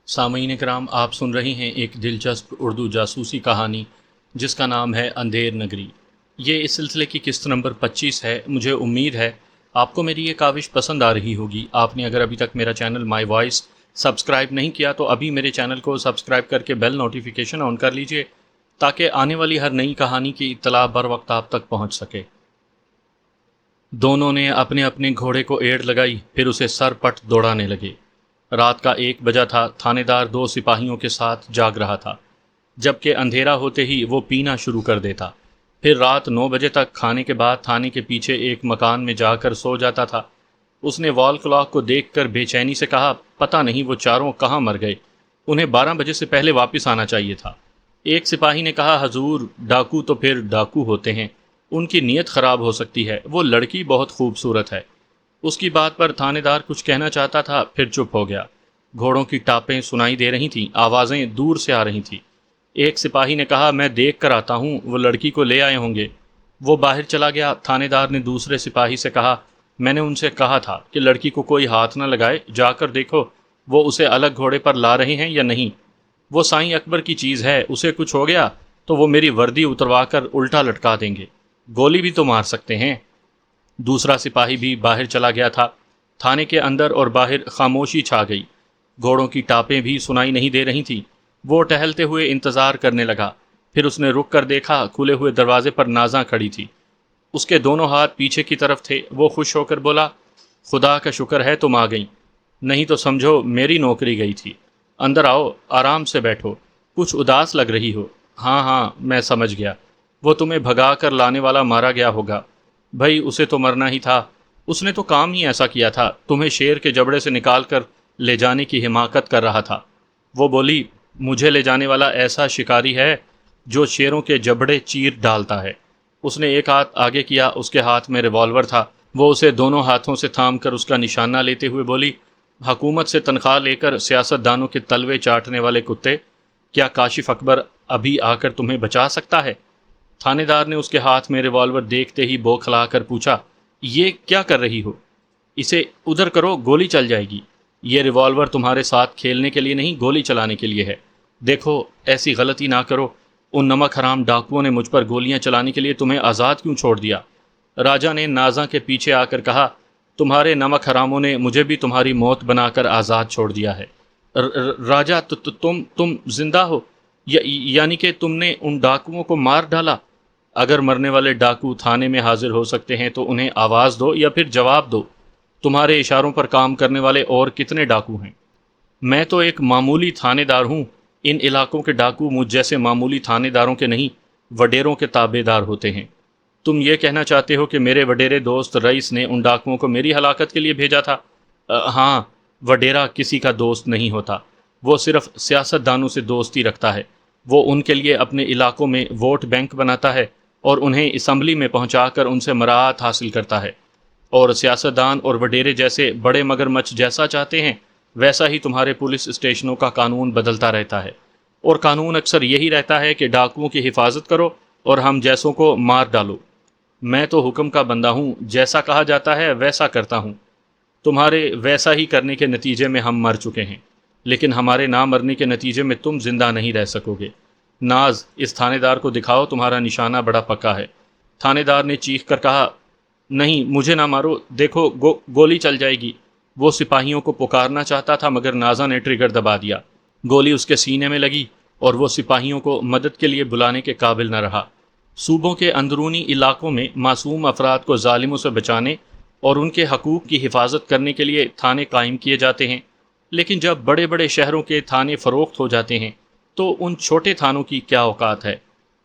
سامعین کرام، آپ سن رہے ہیں ایک دلچسپ اردو جاسوسی کہانی جس کا نام ہے اندھیر نگری۔ یہ اس سلسلے کی قسط نمبر 25 ہے۔ مجھے امید ہے آپ کو میری یہ کاوش پسند آ رہی ہوگی۔ آپ نے اگر ابھی تک میرا چینل مائی وائس سبسکرائب نہیں کیا تو ابھی میرے چینل کو سبسکرائب کر کے بیل نوٹیفیکیشن آن کر لیجئے تاکہ آنے والی ہر نئی کہانی کی اطلاع بر وقت آپ تک پہنچ سکے۔ دونوں نے اپنے اپنے گھوڑے کو ایڑ لگائی، پھر اسے سر پٹ دوڑانے لگے۔ رات کا 1 بجا تھا۔ تھانے دار 2 سپاہیوں کے ساتھ جاگ رہا تھا، جبکہ اندھیرا ہوتے ہی وہ پینا شروع کر دیتا۔ پھر رات 9 بجے تک کھانے کے بعد تھانے کے پیچھے ایک مکان میں جا کر سو جاتا تھا۔ اس نے وال کلاک کو دیکھ کر بے چینی سے کہا، پتہ نہیں وہ چاروں کہاں مر گئے، انہیں 12 بجے سے پہلے واپس آنا چاہیے تھا۔ ایک سپاہی نے کہا، حضور ڈاکو تو پھر ڈاکو ہوتے ہیں، ان کی نیت خراب ہو سکتی ہے، وہ لڑکی بہت خوبصورت ہے۔ اس کی بات پر تھانے دار کچھ کہنا چاہتا تھا، پھر چپ ہو گیا۔ گھوڑوں کی ٹاپیں سنائی دے رہی تھیں، آوازیں دور سے آ رہی تھیں۔ ایک سپاہی نے کہا، میں دیکھ کر آتا ہوں، وہ لڑکی کو لے آئے ہوں گے۔ وہ باہر چلا گیا۔ تھانے دار نے دوسرے سپاہی سے کہا، میں نے ان سے کہا تھا کہ لڑکی کو کوئی ہاتھ نہ لگائے، جا کر دیکھو وہ اسے الگ گھوڑے پر لا رہے ہیں یا نہیں۔ وہ سائیں اکبر کی چیز ہے، اسے کچھ ہو گیا تو وہ میری وردی اتروا کر الٹا لٹکا دیں گے، گولی بھی تو مار سکتے ہیں۔ دوسرا سپاہی بھی باہر چلا گیا تھا۔ تھانے کے اندر اور باہر خاموشی چھا گئی۔ گھوڑوں کی ٹاپیں بھی سنائی نہیں دے رہی تھیں۔ وہ ٹہلتے ہوئے انتظار کرنے لگا۔ پھر اس نے رک کر دیکھا، کھلے ہوئے دروازے پر نازاں کھڑی تھی۔ اس کے دونوں ہاتھ پیچھے کی طرف تھے۔ وہ خوش ہو کر بولا، خدا کا شکر ہے تم آ گئیں، نہیں تو سمجھو میری نوکری گئی تھی۔ اندر آؤ، آرام سے بیٹھو، کچھ اداس لگ رہی ہو۔ ہاں ہاں، میں سمجھ گیا، وہ تمہیں بھگا کر لانے والا مارا گیا ہوگا۔ بھائی اسے تو مرنا ہی تھا، اس نے تو کام ہی ایسا کیا تھا، تمہیں شیر کے جبڑے سے نکال کر لے جانے کی حماقت کر رہا تھا۔ وہ بولی، مجھے لے جانے والا ایسا شکاری ہے جو شیروں کے جبڑے چیر ڈالتا ہے۔ اس نے ایک ہاتھ آگے کیا، اس کے ہاتھ میں ریوالور تھا۔ وہ اسے دونوں ہاتھوں سے تھام کر اس کا نشانہ لیتے ہوئے بولی، حکومت سے تنخواہ لے کر سیاست دانوں کے تلوے چاٹنے والے کتے، کیا کاشف اکبر ابھی آ کر تمہیں بچا سکتا ہے؟ تھانے دار نے اس کے ہاتھ میں ریوالور دیکھتے ہی بوکھلا کر پوچھا، یہ کیا کر رہی ہو؟ اسے ادھر کرو، گولی چل جائے گی۔ یہ ریوالور تمہارے ساتھ کھیلنے کے لیے نہیں، گولی چلانے کے لیے ہے۔ دیکھو ایسی غلطی نہ کرو، ان نمک حرام ڈاکوؤں نے مجھ پر گولیاں چلانے کے لیے تمہیں آزاد کیوں چھوڑ دیا؟ راجا نے نازاں کے پیچھے آ کر کہا، تمہارے نمک حراموں نے مجھے بھی تمہاری موت بنا کر آزاد چھوڑ دیا ہے۔ راجا تم زندہ ہو؟ یعنی کہ تم نے ان ڈاکوؤں کو مار ڈالا؟ اگر مرنے والے ڈاکو تھانے میں حاضر ہو سکتے ہیں تو انہیں آواز دو یا پھر جواب دو۔ تمہارے اشاروں پر کام کرنے والے اور کتنے ڈاکو ہیں؟ میں تو ایک معمولی تھانے دار ہوں۔ ان علاقوں کے ڈاکو مجھ جیسے معمولی تھانے داروں کے نہیں، وڈیروں کے تابع دار ہوتے ہیں۔ تم یہ کہنا چاہتے ہو کہ میرے وڈیرے دوست رئیس نے ان ڈاکوؤں کو میری ہلاکت کے لیے بھیجا تھا؟ ہاں، وڈیرا کسی کا دوست نہیں ہوتا، وہ صرف سیاست دانوں سے دوستی رکھتا ہے۔ وہ ان کے لیے اپنے علاقوں میں ووٹ بینک بناتا ہے اور انہیں اسمبلی میں پہنچا کر ان سے مراعات حاصل کرتا ہے۔ اور سیاستدان اور وڈیرے جیسے بڑے مگرمچھ جیسا چاہتے ہیں ویسا ہی تمہارے پولیس اسٹیشنوں کا قانون بدلتا رہتا ہے، اور قانون اکثر یہی رہتا ہے کہ ڈاکوؤں کی حفاظت کرو اور ہم جیسوں کو مار ڈالو۔ میں تو حکم کا بندہ ہوں، جیسا کہا جاتا ہے ویسا کرتا ہوں۔ تمہارے ویسا ہی کرنے کے نتیجے میں ہم مر چکے ہیں، لیکن ہمارے نہ مرنے کے نتیجے میں تم زندہ نہیں رہ سکو گے۔ ناز، اس تھانے دار کو دکھاؤ، تمہارا نشانہ بڑا پکا ہے۔ تھانے دار نے چیخ کر کہا، نہیں مجھے نہ مارو، دیکھو گولی چل جائے گی۔ وہ سپاہیوں کو پکارنا چاہتا تھا مگر نازا نے ٹریگر دبا دیا۔ گولی اس کے سینے میں لگی اور وہ سپاہیوں کو مدد کے لیے بلانے کے قابل نہ رہا۔ صوبوں کے اندرونی علاقوں میں معصوم افراد کو ظالموں سے بچانے اور ان کے حقوق کی حفاظت کرنے کے لیے تھانے قائم کیے جاتے ہیں، لیکن جب بڑے بڑے شہروں کے تھانے فروخت ہو جاتے ہیں تو ان چھوٹے تھانوں کی کیا اوقات ہے؟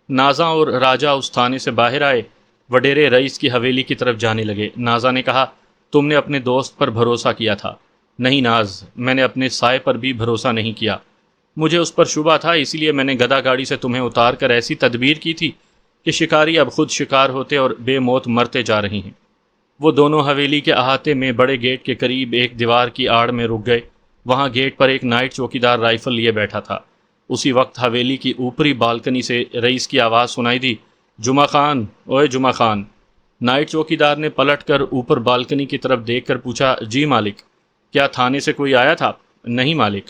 نازا اور راجا اس تھانے سے باہر آئے، وڈیرے رئیس کی حویلی کی طرف جانے لگے۔ نازا نے کہا، تم نے اپنے دوست پر بھروسہ کیا تھا۔ نہیں ناز، میں نے اپنے سائے پر بھی بھروسہ نہیں کیا، مجھے اس پر شبہ تھا، اسی لیے میں نے گدا گاڑی سے تمہیں اتار کر ایسی تدبیر کی تھی کہ شکاری اب خود شکار ہوتے اور بے موت مرتے جا رہے ہیں۔ وہ دونوں حویلی کے احاطے میں بڑے گیٹ کے قریب ایک دیوار کی آڑ میں رک گئے۔ وہاں گیٹ پر ایک نائٹ چوکیدار رائفل لیے بیٹھا تھا۔ اسی وقت حویلی کی اوپری بالکنی سے رئیس کی آواز سنائی دی، جمعہ خان، اوئے جمعہ خان۔ نائٹ چوکیدار نے پلٹ کر اوپر بالکنی کی طرف دیکھ کر پوچھا، جی مالک، کیا تھانے سے کوئی آیا تھا؟ نہیں مالک۔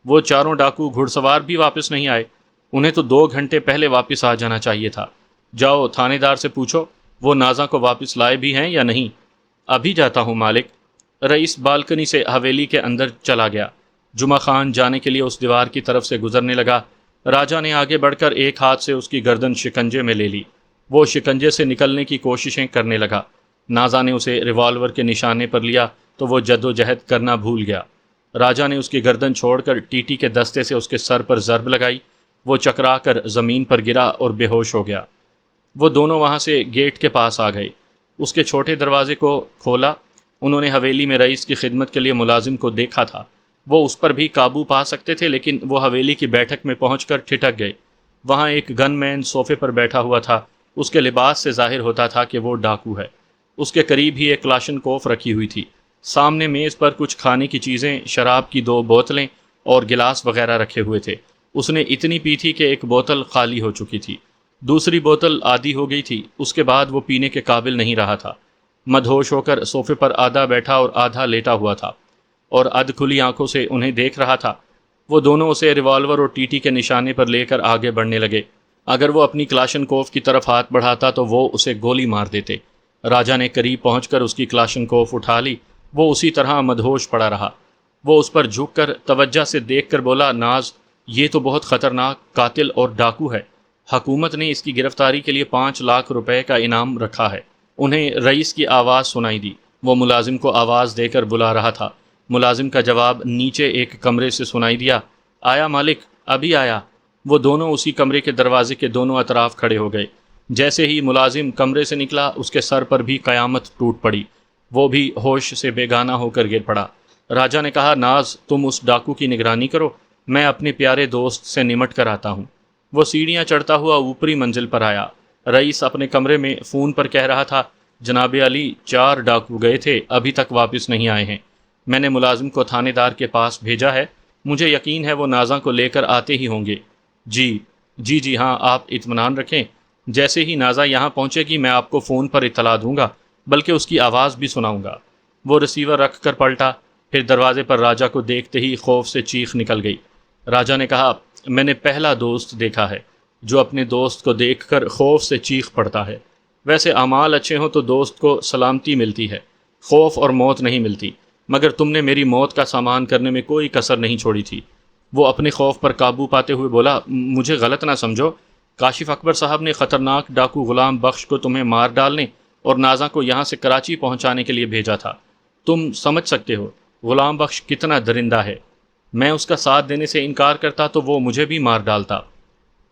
وہ چاروں ڈاکو گھڑ سوار بھی واپس نہیں آئے، انہیں تو 2 گھنٹے پہلے واپس آ جانا چاہیے تھا۔ جاؤ تھانے دار سے پوچھو وہ نازا کو واپس لائے بھی ہیں یا نہیں۔ ابھی جاتا ہوں مالک۔ رئیس بالکنی سے حویلی کے اندر چلا گیا۔ جمعہ خان جانے کے لیے اس دیوار کی طرف سے گزرنے لگا۔ راجا نے آگے بڑھ کر ایک ہاتھ سے اس کی گردن شکنجے میں لے لی۔ وہ شکنجے سے نکلنے کی کوششیں کرنے لگا۔ نازا نے اسے ریوالور کے نشانے پر لیا تو وہ جد و جہد کرنا بھول گیا۔ راجا نے اس کی گردن چھوڑ کر ٹیٹی کے دستے سے اس کے سر پر ضرب لگائی۔ وہ چکرا کر زمین پر گرا اور بے ہوش ہو گیا۔ وہ دونوں وہاں سے گیٹ کے پاس آ گئے۔ اس کے چھوٹے دروازے کو کھولا۔ انہوں نے حویلی میں رئیس کی خدمت کے لیے ملازم کو دیکھا تھا۔ وہ اس پر بھی قابو پا سکتے تھے، لیکن وہ حویلی کی بیٹھک میں پہنچ کر ٹھٹک گئے۔ وہاں ایک گن مین صوفے پر بیٹھا ہوا تھا۔ اس کے لباس سے ظاہر ہوتا تھا کہ وہ ڈاکو ہے۔ اس کے قریب ہی ایک کلاشنکوف رکھی ہوئی تھی۔ سامنے میز پر کچھ کھانے کی چیزیں، شراب کی 2 بوتلیں اور گلاس وغیرہ رکھے ہوئے تھے۔ اس نے اتنی پی تھی کہ ایک بوتل خالی ہو چکی تھی، دوسری بوتل آدھی ہو گئی تھی۔ اس کے بعد وہ پینے کے قابل نہیں رہا تھا۔ مدہوش ہو کر صوفے پر آدھا بیٹھا اور آدھا لیٹا ہوا تھا اور ادھ کھلی آنکھوں سے انہیں دیکھ رہا تھا۔ وہ دونوں اسے ریوالور اور ٹیٹی کے نشانے پر لے کر آگے بڑھنے لگے۔ اگر وہ اپنی کلاشنکوف کی طرف ہاتھ بڑھاتا تو وہ اسے گولی مار دیتے۔ راجا نے قریب پہنچ کر اس کی کلاشنکوف اٹھا لی۔ وہ اسی طرح مدہوش پڑا رہا۔ وہ اس پر جھک کر توجہ سے دیکھ کر بولا، ناز، یہ تو بہت خطرناک قاتل اور ڈاکو ہے۔ حکومت نے اس کی گرفتاری کے لیے 5 لاکھ روپے کا انعام رکھا ہے۔ انہیں رئیس کی آواز سنائی دی۔ وہ ملازم کو آواز دے کر بلا رہا تھا۔ ملازم کا جواب نیچے ایک کمرے سے سنائی دیا، آیا مالک، ابھی آیا۔ وہ دونوں اسی کمرے کے دروازے کے دونوں اطراف کھڑے ہو گئے۔ جیسے ہی ملازم کمرے سے نکلا، اس کے سر پر بھی قیامت ٹوٹ پڑی۔ وہ بھی ہوش سے بیگانہ ہو کر گر پڑا۔ راجا نے کہا، ناز، تم اس ڈاکو کی نگرانی کرو، میں اپنے پیارے دوست سے نمٹ کر آتا ہوں۔ وہ سیڑھیاں چڑھتا ہوا اوپری منزل پر آیا۔ رئیس اپنے کمرے میں فون پر کہہ رہا تھا، جناب علی، 4 ڈاکو گئے تھے، ابھی تک واپس نہیں آئے ہیں۔ میں نے ملازم کو تھانے دار کے پاس بھیجا ہے، مجھے یقین ہے وہ نازا کو لے کر آتے ہی ہوں گے۔ جی ہاں، آپ اطمینان رکھیں، جیسے ہی نازا یہاں پہنچے گی میں آپ کو فون پر اطلاع دوں گا، بلکہ اس کی آواز بھی سناؤں گا۔ وہ ریسیور رکھ کر پلٹا، پھر دروازے پر راجا کو دیکھتے ہی خوف سے چیخ نکل گئی۔ راجا نے کہا، میں نے پہلا دوست دیکھا ہے جو اپنے دوست کو دیکھ کر خوف سے چیخ پڑتا ہے۔ ویسے اعمال اچھے ہوں تو دوست کو سلامتی ملتی ہے، خوف اور موت نہیں ملتی، مگر تم نے میری موت کا سامان کرنے میں کوئی کسر نہیں چھوڑی تھی۔ وہ اپنے خوف پر قابو پاتے ہوئے بولا، مجھے غلط نہ سمجھو، کاشف اکبر صاحب نے خطرناک ڈاکو غلام بخش کو تمہیں مار ڈالنے اور نازا کو یہاں سے کراچی پہنچانے کے لیے بھیجا تھا۔ تم سمجھ سکتے ہو غلام بخش کتنا درندہ ہے۔ میں اس کا ساتھ دینے سے انکار کرتا تو وہ مجھے بھی مار ڈالتا۔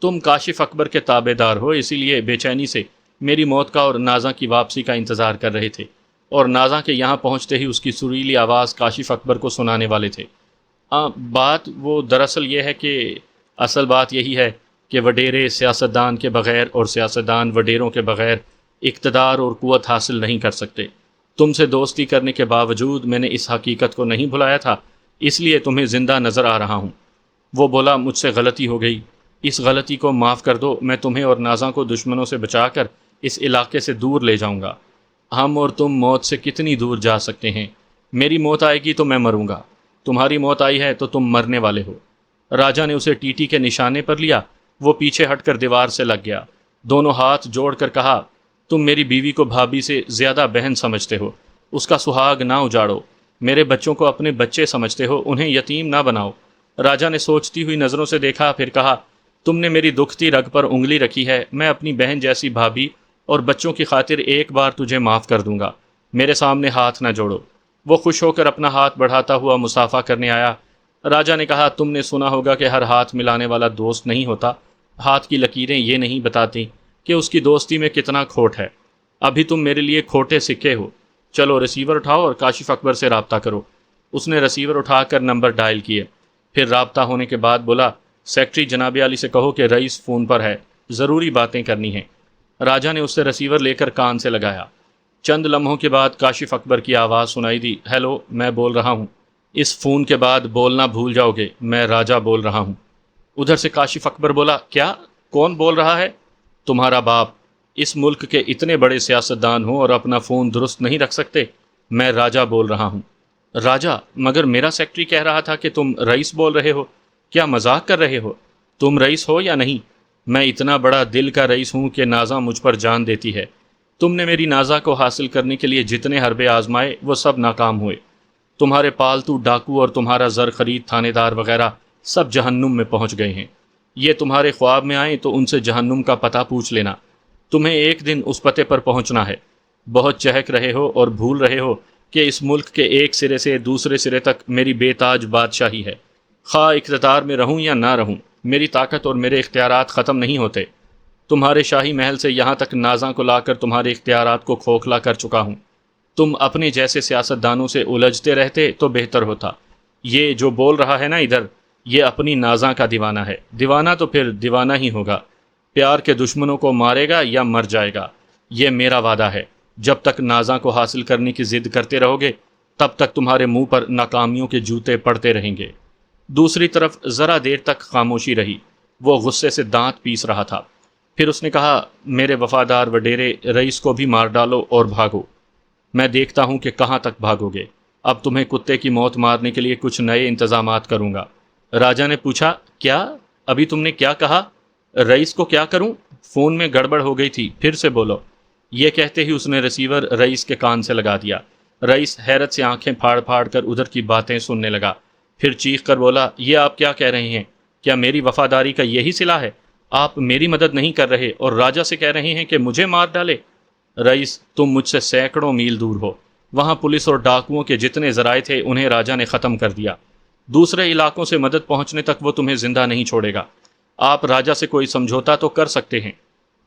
تم کاشف اکبر کے تابع دار ہو، اسی لیے بے چینی سے میری موت کا اور نازا کی واپسی کا انتظار کر رہے تھے، اور نازا کے یہاں پہنچتے ہی اس کی سریلی آواز کاشف اکبر کو سنانے والے تھے۔ بات وہ دراصل یہ ہے کہ اصل بات یہی ہے کہ وڈیرے سیاستدان کے بغیر اور سیاستدان وڈیروں کے بغیر اقتدار اور قوت حاصل نہیں کر سکتے۔ تم سے دوستی کرنے کے باوجود میں نے اس حقیقت کو نہیں بھلایا تھا، اس لیے تمہیں زندہ نظر آ رہا ہوں۔ وہ بولا، مجھ سے غلطی ہو گئی، اس غلطی کو معاف کر دو، میں تمہیں اور نازا کو دشمنوں سے بچا کر اس علاقے سے دور لے جاؤں گا۔ ہم اور تم موت سے کتنی دور جا سکتے ہیں؟ میری موت آئے گی تو میں مروں گا، تمہاری موت آئی ہے تو تم مرنے والے ہو۔ راجا نے اسے ٹیٹی کے نشانے پر لیا۔ وہ پیچھے ہٹ کر دیوار سے لگ گیا، دونوں ہاتھ جوڑ کر کہا، تم میری بیوی کو بھابھی سے زیادہ بہن سمجھتے ہو، اس کا سہاگ نہ اجاڑو، میرے بچوں کو اپنے بچے سمجھتے ہو، انہیں یتیم نہ بناؤ۔ راجا نے سوچتی ہوئی نظروں سے دیکھا، پھر کہا، تم نے میری دکھتی رگ پر انگلی رکھی ہے، میں اپنی بہن جیسی بھابھی اور بچوں کی خاطر ایک بار تجھے معاف کر دوں گا، میرے سامنے ہاتھ نہ جوڑو۔ وہ خوش ہو کر اپنا ہاتھ بڑھاتا ہوا مصافحہ کرنے آیا۔ راجا نے کہا، تم نے سنا ہوگا کہ ہر ہاتھ ملانے والا دوست نہیں ہوتا، ہاتھ کی لکیریں یہ نہیں بتاتی کہ اس کی دوستی میں کتنا کھوٹ ہے، ابھی تم میرے لیے کھوٹے سکے ہو۔ چلو ریسیور اٹھاؤ اور کاشف اکبر سے رابطہ کرو۔ اس نے ریسیور اٹھا کر نمبر ڈائل کیے، پھر رابطہ ہونے کے بعد بولا، سیکٹری جناب علی سے کہو کہ رئیس فون پر ہے، ضروری باتیں کرنی ہیں۔ راجا نے اس سے ریسیور لے کر کان سے لگایا۔ چند لمحوں کے بعد کاشف اکبر کی آواز سنائی دی، ہیلو، میں بول رہا ہوں، اس فون کے بعد بولنا بھول جاؤ گے، میں راجا بول رہا ہوں۔ ادھر سے کاشف اکبر بولا، کیا؟ کون بول رہا ہے؟ تمہارا باپ، اس ملک کے اتنے بڑے سیاستدان ہوں اور اپنا فون درست نہیں رکھ سکتے، میں راجا بول رہا ہوں۔ راجا، مگر میرا سیکٹری کہہ رہا تھا کہ تم رئیس بول رہے ہو۔ کیا مذاق کر رہے ہو؟ تم رئیس ہو یا نہیں؟ میں اتنا بڑا دل کا رئیس ہوں کہ نازا مجھ پر جان دیتی ہے۔ تم نے میری نازا کو حاصل کرنے کے لیے جتنے حربے آزمائے وہ سب ناکام ہوئے۔ تمہارے پالتو ڈاکو اور تمہارا زر خرید تھانے دار وغیرہ سب جہنم میں پہنچ گئے ہیں۔ یہ تمہارے خواب میں آئیں تو ان سے جہنم کا پتہ پوچھ لینا۔ تمہیں ایک دن اس پتے پر پہنچنا ہے۔ بہت چہک رہے ہو اور بھول رہے ہو کہ اس ملک کے ایک سرے سے دوسرے سرے تک میری بے تاج بادشاہی ہے۔ خواہ اقتدار میں رہوں یا نہ رہوں، میری طاقت اور میرے اختیارات ختم نہیں ہوتے۔ تمہارے شاہی محل سے یہاں تک نازاں کو لا کر تمہارے اختیارات کو کھوکھلا کر چکا ہوں۔ تم اپنے جیسے سیاست دانوں سے الجھتے رہتے تو بہتر ہوتا۔ یہ جو بول رہا ہے نا ادھر، یہ اپنی نازاں کا دیوانہ ہے۔ دیوانہ تو پھر دیوانہ ہی ہوگا۔ پیار کے دشمنوں کو مارے گا یا مر جائے گا، یہ میرا وعدہ ہے۔ جب تک نازاں کو حاصل کرنے کی ضد کرتے رہو گے تب تک تمہارے منہ پر ناکامیوں کے جوتے پڑتے رہیں گے۔ دوسری طرف ذرا دیر تک خاموشی رہی۔ وہ غصے سے دانت پیس رہا تھا۔ پھر اس نے کہا، میرے وفادار وڈیرے رئیس کو بھی مار ڈالو اور بھاگو۔ میں دیکھتا ہوں کہ کہاں تک بھاگو گے۔ اب تمہیں کتے کی موت مارنے کے لیے کچھ نئے انتظامات کروں گا۔ راجا نے پوچھا، کیا؟ ابھی تم نے کیا کہا؟ رئیس کو کیا کروں؟ فون میں گڑبڑ ہو گئی تھی، پھر سے بولو۔ یہ کہتے ہی اس نے ریسیور رئیس کے کان سے لگا دیا۔ رئیس حیرت سے آنکھیں پھاڑ پھاڑ کر ادھر کی باتیں سننے لگا، پھر چیخ کر بولا، یہ آپ کیا کہہ رہے ہیں؟ کیا میری وفاداری کا یہی صلہ ہے؟ آپ میری مدد نہیں کر رہے اور راجا سے کہہ رہے ہیں کہ مجھے مار ڈالے؟ رئیس، تم مجھ سے سینکڑوں میل دور ہو۔ وہاں پولیس اور ڈاکوؤں کے جتنے ذرائع تھے انہیں راجا نے ختم کر دیا۔ دوسرے علاقوں سے مدد پہنچنے تک وہ تمہیں زندہ نہیں چھوڑے گا۔ آپ راجا سے کوئی سمجھوتا تو کر سکتے ہیں۔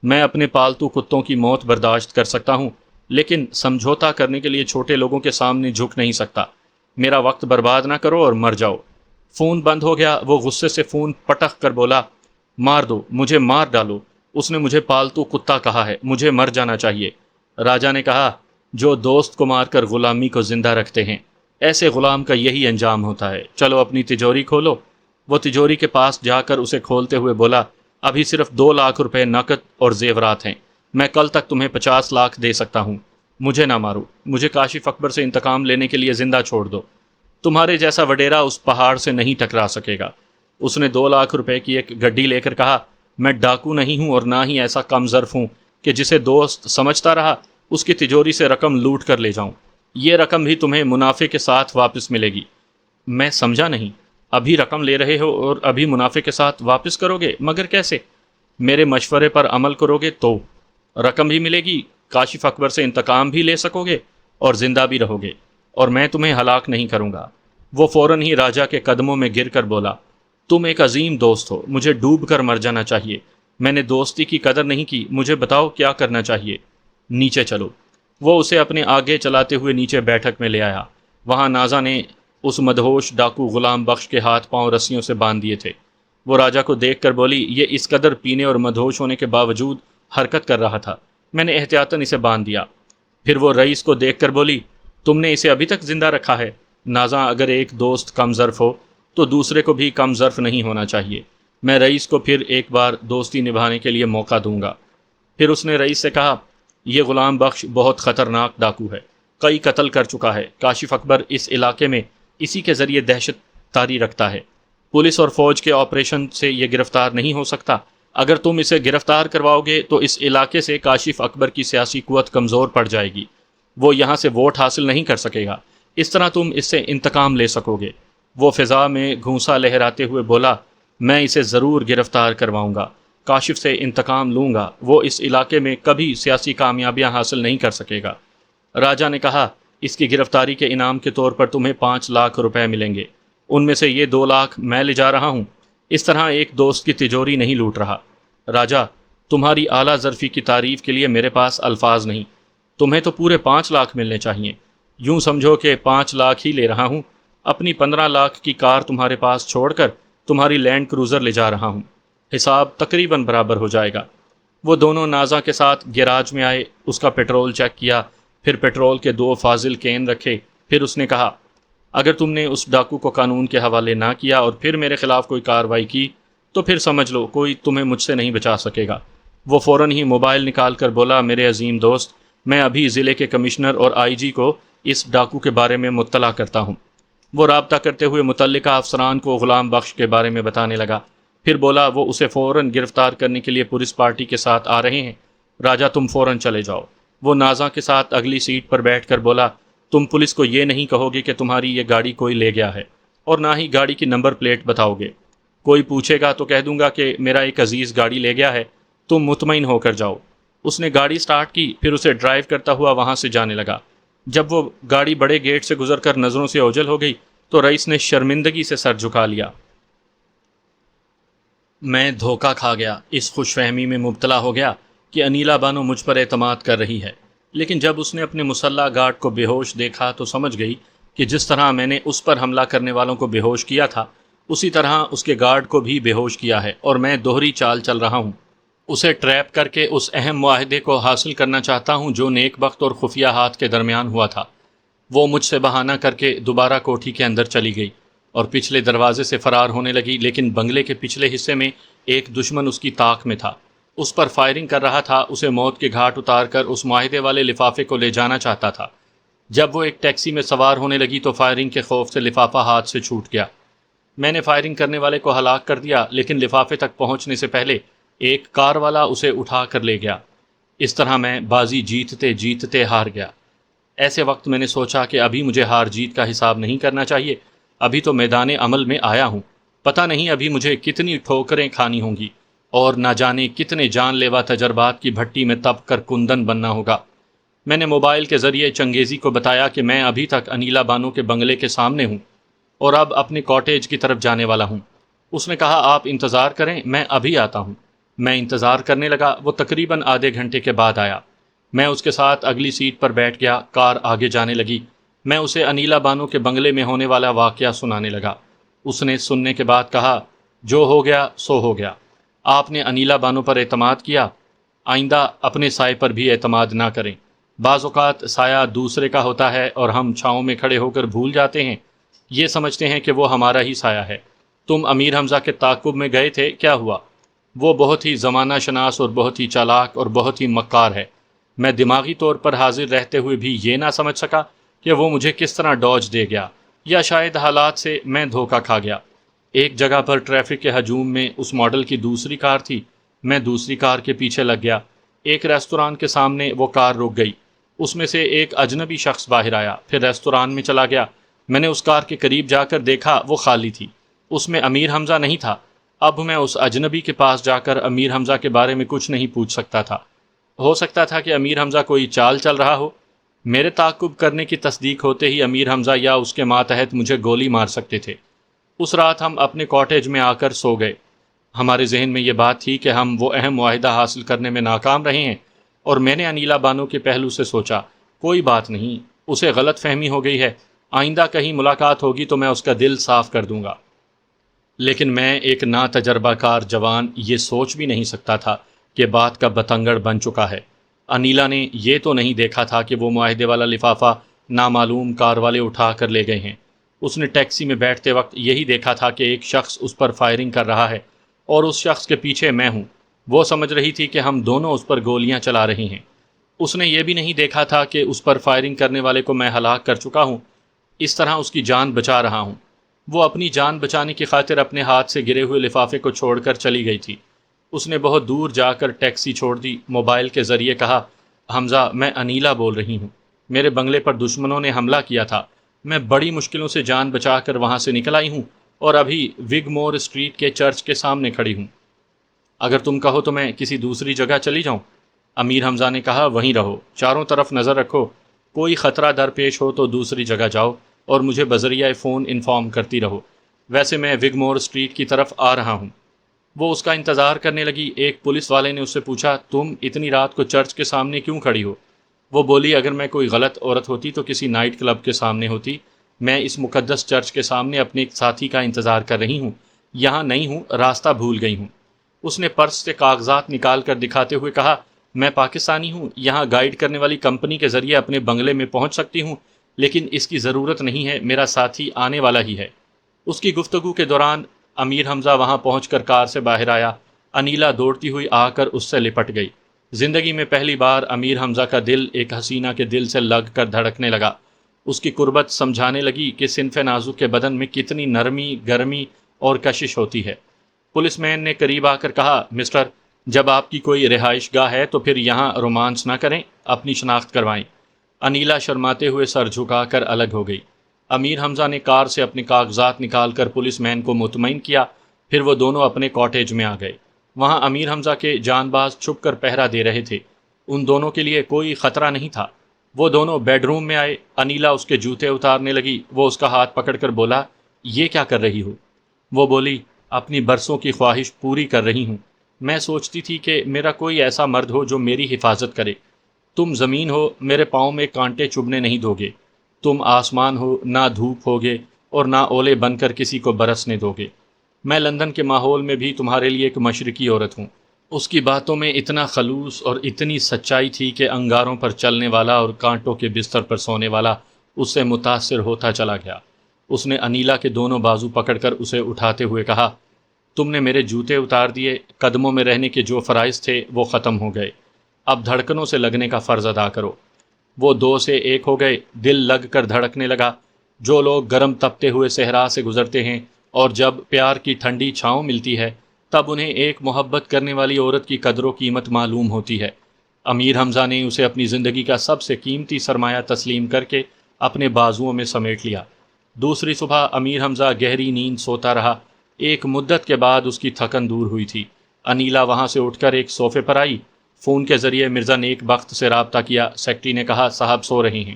میں اپنے پالتو کتوں کی موت برداشت کر سکتا ہوں، لیکن سمجھوتا کرنے کے لیے چھوٹے لوگوں کے سامنے جھک نہیں سکتا۔ میرا وقت برباد نہ کرو اور مر جاؤ۔ فون بند ہو گیا۔ وہ غصے سے فون پٹخ کر بولا، مار دو، مجھے مار ڈالو۔ اس نے مجھے پالتو کتا کہا ہے، مجھے مر جانا چاہیے۔ راجا نے کہا، جو دوست کو مار کر غلامی کو زندہ رکھتے ہیں، ایسے غلام کا یہی انجام ہوتا ہے۔ چلو اپنی تجوری کھولو۔ وہ تجوری کے پاس جا کر اسے کھولتے ہوئے بولا، ابھی صرف 2 لاکھ روپے نقد اور زیورات ہیں۔ میں کل تک تمہیں 50 لاکھ دے سکتا ہوں۔ مجھے نہ مارو، مجھے کاشف اکبر سے انتقام لینے کے لیے زندہ چھوڑ دو۔ تمہارے جیسا وڈیرا اس پہاڑ سے نہیں ٹکرا سکے گا۔ اس نے 2 لاکھ روپے کی ایک گڈی لے کر کہا، میں ڈاکو نہیں ہوں اور نہ ہی ایسا کم ظرف ہوں کہ جسے دوست سمجھتا رہا اس کی تجوری سے رقم لوٹ کر لے جاؤں۔ یہ رقم بھی تمہیں منافع کے ساتھ واپس ملے گی۔ میں سمجھا نہیں۔ ابھی رقم لے رہے ہو اور ابھی منافع کے ساتھ واپس کرو گے؟ مگر کیسے؟ میرے مشورے پر عمل کرو گے تو رقم بھی ملے گی، کاشف اکبر سے انتقام بھی لے سکو گے اور زندہ بھی رہو گے، اور میں تمہیں ہلاک نہیں کروں گا۔ وہ فوراً ہی راجا کے قدموں میں گر کر بولا، تم ایک عظیم دوست ہو، مجھے ڈوب کر مر جانا چاہیے۔ میں نے دوستی کی قدر نہیں کی، مجھے بتاؤ کیا کرنا چاہیے۔ نیچے چلو۔ وہ اسے اپنے آگے چلاتے ہوئے نیچے بیٹھک میں لے آیا۔ وہاں نازا نے اس مدہوش ڈاکو غلام بخش کے ہاتھ پاؤں رسیوں سے باندھ دیے تھے۔ وہ راجا کو دیکھ کر بولی، یہ اس قدر پینے اور مدہوش ہونے کے باوجود حرکت کر رہا تھا، میں نے احتیاطاً اسے باندھ دیا۔ پھر وہ رئیس کو دیکھ کر بولی، تم نے اسے ابھی تک زندہ رکھا ہے؟ نازا، اگر ایک دوست کم ظرف ہو تو دوسرے کو بھی کم ظرف نہیں ہونا چاہیے۔ میں رئیس کو پھر ایک بار دوستی نبھانے کے لیے موقع دوں گا۔ پھر اس نے رئیس سے کہا، یہ غلام بخش بہت خطرناک ڈاکو ہے، کئی قتل کر چکا ہے۔ کاشف اکبر اس علاقے میں اسی کے ذریعے دہشت تاری رکھتا ہے۔ پولیس اور فوج کے آپریشن سے یہ گرفتار نہیں ہو سکتا۔ اگر تم اسے گرفتار کرواؤ گے تو اس علاقے سے کاشف اکبر کی سیاسی قوت کمزور پڑ جائے گی، وہ یہاں سے ووٹ حاصل نہیں کر سکے گا۔ اس طرح تم اس سے انتقام لے سکو گے۔ وہ فضا میں گھونسا لہراتے ہوئے بولا، میں اسے ضرور گرفتار کرواؤں گا، کاشف سے انتقام لوں گا، وہ اس علاقے میں کبھی سیاسی کامیابیاں حاصل نہیں کر سکے گا۔ راجا نے کہا، اس کی گرفتاری کے انعام کے طور پر تمہیں 5 لاکھ روپے ملیں گے، ان میں سے یہ 2 لاکھ میں لے جا رہا ہوں۔ اس طرح ایک دوست کی تجوری نہیں لوٹ رہا۔ راجا، تمہاری اعلیٰ ظرفی کی تعریف کے لیے میرے پاس الفاظ نہیں۔ تمہیں تو پورے 5 لاکھ ملنے چاہیے۔ یوں سمجھو کہ 5 لاکھ ہی لے رہا ہوں۔ اپنی 15 لاکھ کی کار تمہارے پاس چھوڑ کر تمہاری لینڈ کروزر لے جا رہا ہوں، حساب تقریباً برابر ہو جائے گا۔ وہ دونوں نازا کے ساتھ گیراج میں آئے، اس کا پیٹرول چیک کیا، پھر پیٹرول کے 2 فاضل کین رکھے۔ پھر اس نے کہا، اگر تم نے اس ڈاکو کو قانون کے حوالے نہ کیا اور پھر میرے خلاف کوئی کارروائی کی تو پھر سمجھ لو کوئی تمہیں مجھ سے نہیں بچا سکے گا۔ وہ فوراً ہی موبائل نکال کر بولا، میرے عظیم دوست، میں ابھی ضلع کے کمشنر اور آئی جی کو اس ڈاکو کے بارے میں مطلع کرتا ہوں۔ وہ رابطہ کرتے ہوئے متعلقہ افسران کو غلام بخش کے بارے میں بتانے لگا۔ پھر بولا وہ اسے فوراً گرفتار کرنے کے لیے پولیس پارٹی کے ساتھ آ رہے ہیں، راجہ تم فوراً چلے جاؤ۔ وہ نازاں کے ساتھ اگلی سیٹ پر بیٹھ کر بولا، تم پولیس کو یہ نہیں کہو گے کہ تمہاری یہ گاڑی کوئی لے گیا ہے، اور نہ ہی گاڑی کی نمبر پلیٹ بتاؤ گے۔ کوئی پوچھے گا تو کہہ دوں گا کہ میرا ایک عزیز گاڑی لے گیا ہے، تم مطمئن ہو کر جاؤ۔ اس نے گاڑی سٹارٹ کی، پھر اسے ڈرائیو کرتا ہوا وہاں سے جانے لگا۔ جب وہ گاڑی بڑے گیٹ سے گزر کر نظروں سے اوجھل ہو گئی تو رئیس نے شرمندگی سے سر جھکا لیا۔ میں دھوکہ کھا گیا، اس خوش فہمی میں مبتلا ہو گیا کہ انیلا بانو مجھ پر اعتماد کر رہی ہے، لیکن جب اس نے اپنے مسلح گارڈ کو بے ہوش دیکھا تو سمجھ گئی کہ جس طرح میں نے اس پر حملہ کرنے والوں کو بے ہوش کیا تھا، اسی طرح اس کے گارڈ کو بھی بے ہوش کیا ہے، اور میں دوہری چال چل رہا ہوں۔ اسے ٹریپ کر کے اس اہم معاہدے کو حاصل کرنا چاہتا ہوں جو نیک بخت اور خفیہ ہاتھ کے درمیان ہوا تھا۔ وہ مجھ سے بہانہ کر کے دوبارہ کوٹھی کے اندر چلی گئی اور پچھلے دروازے سے فرار ہونے لگی، لیکن بنگلے کے پچھلے حصے میں ایک دشمن اس کی طاق میں تھا، اس پر فائرنگ کر رہا تھا، اسے موت کے گھاٹ اتار کر اس معاہدے والے لفافے کو لے جانا چاہتا تھا۔ جب وہ ایک ٹیکسی میں سوار ہونے لگی تو فائرنگ کے خوف سے لفافہ ہاتھ سے چھوٹ گیا۔ میں نے فائرنگ کرنے والے کو ہلاک کر دیا، لیکن لفافے تک پہنچنے سے پہلے ایک کار والا اسے اٹھا کر لے گیا۔ اس طرح میں بازی جیتتے جیتتے ہار گیا۔ ایسے وقت میں نے سوچا کہ ابھی مجھے ہار جیت کا حساب نہیں کرنا چاہیے، ابھی تو میدان عمل میں آیا ہوں، پتہ نہیں ابھی مجھے کتنی ٹھوکریں کھانی ہوں گی اور نہ جانے کتنے جان لیوا تجربات کی بھٹی میں تپ کر کندن بننا ہوگا۔ میں نے موبائل کے ذریعے چنگیزی کو بتایا کہ میں ابھی تک انیلا بانو کے بنگلے کے سامنے ہوں اور اب اپنے کاٹیج کی طرف جانے والا ہوں۔ اس نے کہا آپ انتظار کریں، میں ابھی آتا ہوں۔ میں انتظار کرنے لگا، وہ تقریباً آدھے گھنٹے کے بعد آیا۔ میں اس کے ساتھ اگلی سیٹ پر بیٹھ گیا، کار آگے جانے لگی۔ میں اسے انیلا بانو کے بنگلے میں ہونے والا واقعہ سنانے لگا۔ اس نے سننے کے بعد کہا، جو ہو گیا سو ہو گیا، آپ نے انیلا بانو پر اعتماد کیا، آئندہ اپنے سائے پر بھی اعتماد نہ کریں۔ بعض اوقات سایہ دوسرے کا ہوتا ہے اور ہم چھاؤں میں کھڑے ہو کر بھول جاتے ہیں، یہ سمجھتے ہیں کہ وہ ہمارا ہی سایہ ہے۔ تم امیر حمزہ کے تعاقب میں گئے تھے، کیا ہوا؟ وہ بہت ہی زمانہ شناس اور بہت ہی چالاک اور بہت ہی مکار ہے۔ میں دماغی طور پر حاضر رہتے ہوئے بھی یہ نہ سمجھ سکا کہ وہ مجھے کس طرح ڈوج دے گیا، یا شاید حالات سے میں دھوکہ کھا گیا۔ ایک جگہ پر ٹریفک کے ہجوم میں اس ماڈل کی دوسری کار تھی، میں دوسری کار کے پیچھے لگ گیا۔ ایک ریستوران کے سامنے وہ کار رک گئی، اس میں سے ایک اجنبی شخص باہر آیا، پھر ریستوران میں چلا گیا۔ میں نے اس کار کے قریب جا کر دیکھا، وہ خالی تھی، اس میں امیر حمزہ نہیں تھا۔ اب میں اس اجنبی کے پاس جا کر امیر حمزہ کے بارے میں کچھ نہیں پوچھ سکتا تھا۔ ہو سکتا تھا کہ امیر حمزہ کوئی چال چل رہا ہو، میرے تعاقب کرنے کی تصدیق ہوتے ہی امیر حمزہ یا اس کے ماتحت مجھے گولی مار سکتے تھے۔ اس رات ہم اپنے کاٹیج میں آ کر سو گئے۔ ہمارے ذہن میں یہ بات تھی کہ ہم وہ اہم معاہدہ حاصل کرنے میں ناکام رہے ہیں، اور میں نے انیلا بانو کے پہلو سے سوچا، کوئی بات نہیں، اسے غلط فہمی ہو گئی ہے، آئندہ کہیں ملاقات ہوگی تو میں اس کا دل صاف کر دوں گا۔ لیکن میں ایک ناتجربہ کار جوان یہ سوچ بھی نہیں سکتا تھا کہ بات کا بتنگڑ بن چکا ہے۔ انیلا نے یہ تو نہیں دیکھا تھا کہ وہ معاہدے والا لفافہ نامعلوم کار والے اٹھا کر لے گئے ہیں۔ اس نے ٹیکسی میں بیٹھتے وقت یہی دیکھا تھا کہ ایک شخص اس پر فائرنگ کر رہا ہے اور اس شخص کے پیچھے میں ہوں۔ وہ سمجھ رہی تھی کہ ہم دونوں اس پر گولیاں چلا رہے ہیں۔ اس نے یہ بھی نہیں دیکھا تھا کہ اس پر فائرنگ کرنے والے کو میں ہلاک کر چکا ہوں، اس طرح اس کی جان بچا رہا ہوں۔ وہ اپنی جان بچانے کی خاطر اپنے ہاتھ سے گرے ہوئے لفافے کو چھوڑ کر چلی گئی تھی۔ اس نے بہت دور جا کر ٹیکسی چھوڑ دی، موبائل کے ذریعے کہا، حمزہ میں انیلا بول رہی ہوں، میرے بنگلے پر دشمنوں نے حملہ کیا تھا، میں بڑی مشکلوں سے جان بچا کر وہاں سے نکل آئی ہوں اور ابھی وگ مور اسٹریٹ کے چرچ کے سامنے کھڑی ہوں۔ اگر تم کہو تو میں کسی دوسری جگہ چلی جاؤں؟ امیر حمزہ نے کہا، وہیں رہو، چاروں طرف نظر رکھو، کوئی خطرہ درپیش ہو تو دوسری جگہ جاؤ اور مجھے بذریعہ فون انفارم کرتی رہو، ویسے میں وگ مور اسٹریٹ کی طرف آ رہا ہوں۔ وہ اس کا انتظار کرنے لگی۔ ایک پولیس والے نے اس سے پوچھا، تم اتنی رات کو چرچ کے سامنے کیوں کھڑی ہو؟ وہ بولی، اگر میں کوئی غلط عورت ہوتی تو کسی نائٹ کلب کے سامنے ہوتی، میں اس مقدس چرچ کے سامنے اپنے ایک ساتھی کا انتظار کر رہی ہوں، یہاں نہیں ہوں، راستہ بھول گئی ہوں۔ اس نے پرس سے کاغذات نکال کر دکھاتے ہوئے کہا، میں پاکستانی ہوں، یہاں گائیڈ کرنے والی کمپنی کے ذریعے اپنے بنگلے میں پہنچ سکتی ہوں، لیکن اس کی ضرورت نہیں ہے، میرا ساتھی آنے والا ہی ہے۔ اس کی گفتگو کے دوران امیر حمزہ وہاں پہنچ کر کار سے باہر آیا۔ انیلا دوڑتی ہوئی آ کر اس سے لپٹ گئی۔ زندگی میں پہلی بار امیر حمزہ کا دل ایک حسینہ کے دل سے لگ کر دھڑکنے لگا۔ اس کی قربت سمجھانے لگی کہ صنف نازک کے بدن میں کتنی نرمی، گرمی اور کشش ہوتی ہے۔ پولیس مین نے قریب آ کر کہا، مسٹر، جب آپ کی کوئی رہائش گاہ ہے تو پھر یہاں رومانس نہ کریں، اپنی شناخت کروائیں۔ انیلا شرماتے ہوئے سر جھکا کر الگ ہو گئی۔ امیر حمزہ نے کار سے اپنے کاغذات نکال کر پولیس مین کو مطمئن کیا، پھر وہ دونوں اپنے کاٹیج میں آ گئے۔ وہاں امیر حمزہ کے جان باز چھپ کر پہرا دے رہے تھے۔ ان دونوں کے لیے کوئی خطرہ نہیں تھا۔ وہ دونوں بیڈ روم میں آئے۔ انیلا اس کے جوتے اتارنے لگی۔ وہ اس کا ہاتھ پکڑ کر بولا، یہ کیا کر رہی ہو؟ وہ بولی، اپنی برسوں کی خواہش پوری کر رہی ہوں۔ میں سوچتی تھی کہ میرا کوئی ایسا مرد ہو جو میری حفاظت کرے۔ تم زمین ہو، میرے پاؤں میں کانٹے چبھنے نہیں دو گے۔ تم آسمان ہو، نہ دھوپ ہوگے اور نہ اولے بن کر کسی کو برسنے دو گے۔ میں لندن کے ماحول میں بھی تمہارے لیے ایک مشرقی عورت ہوں۔ اس کی باتوں میں اتنا خلوص اور اتنی سچائی تھی کہ انگاروں پر چلنے والا اور کانٹوں کے بستر پر سونے والا اس سے متاثر ہوتا چلا گیا۔ اس نے انیلا کے دونوں بازو پکڑ کر اسے اٹھاتے ہوئے کہا، تم نے میرے جوتے اتار دیے، قدموں میں رہنے کے جو فرائض تھے وہ ختم ہو گئے، اب دھڑکنوں سے لگنے کا فرض ادا کرو۔ وہ دو سے ایک ہو گئے، دل لگ کر دھڑکنے لگا۔ جو لوگ گرم تپتے ہوئے صحرا سے گزرتے ہیں اور جب پیار کی ٹھنڈی چھاؤں ملتی ہے تب انہیں ایک محبت کرنے والی عورت کی قدر و قیمت معلوم ہوتی ہے۔ امیر حمزہ نے اسے اپنی زندگی کا سب سے قیمتی سرمایہ تسلیم کر کے اپنے بازوؤں میں سمیٹ لیا۔ دوسری صبح امیر حمزہ گہری نیند سوتا رہا۔ ایک مدت کے بعد اس کی تھکن دور ہوئی تھی۔ انیلا وہاں سے اٹھ کر ایک صوفے پر آئی۔ فون کے ذریعے مرزا نیک بخت سے رابطہ کیا۔ سیکٹری نے کہا، صاحب سو رہے ہیں۔